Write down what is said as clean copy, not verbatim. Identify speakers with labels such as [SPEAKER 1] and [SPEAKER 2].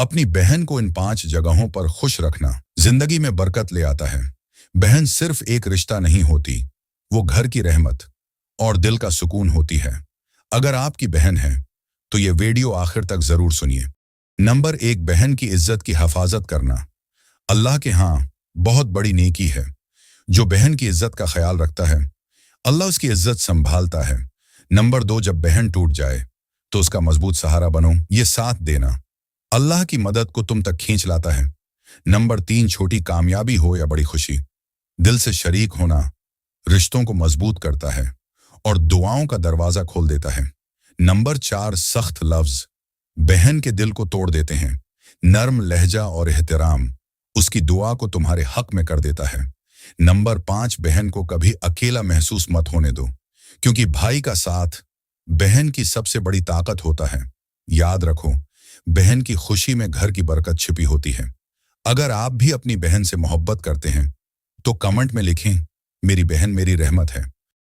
[SPEAKER 1] अपनी बहन को इन 5 जगहों पर खुश रखना जिंदगी में बरकत ले आता है। बहन सिर्फ एक रिश्ता नहीं होती, वो घर की रहमत और दिल का सुकून होती है। अगर आपकी बहन है तो ये वीडियो आखिर तक जरूर सुनिए। नंबर 1, बहन की इज्जत की हिफाजत करना। अल्लाह के यहाँ बहुत बड़ी नेकी है। जो बहन की इज्जत का ख्याल रखता है, अल्लाह उसकी इज्जत संभालता है। नंबर 2, जब बहन टूट जाए तो उसका मजबूत सहारा बनो। ये साथ देना अल्लाह की मदद को तुम तक खींच लाता है। नंबर 3, छोटी कामयाबी हो या बड़ी खुशी, दिल से शरीक होना रिश्तों को मजबूत करता है और दुआओं का दरवाजा खोल देता है। नंबर 4, सख्त लफ्ज बहन के दिल को तोड़ देते हैं। नर्म लहजा और एहतराम उसकी दुआ को तुम्हारे हक में कर देता है। नंबर 5, बहन को कभी अकेला महसूस मत होने दो, क्योंकि भाई का साथ बहन की सबसे बड़ी ताकत होता है। याद रखो, बहन की खुशी में घर की बरकत छिपी होती है। अगर आप भी अपनी बहन से मोहब्बत करते हैं तो कमेंट में लिखें, मेरी बहन मेरी रहमत है।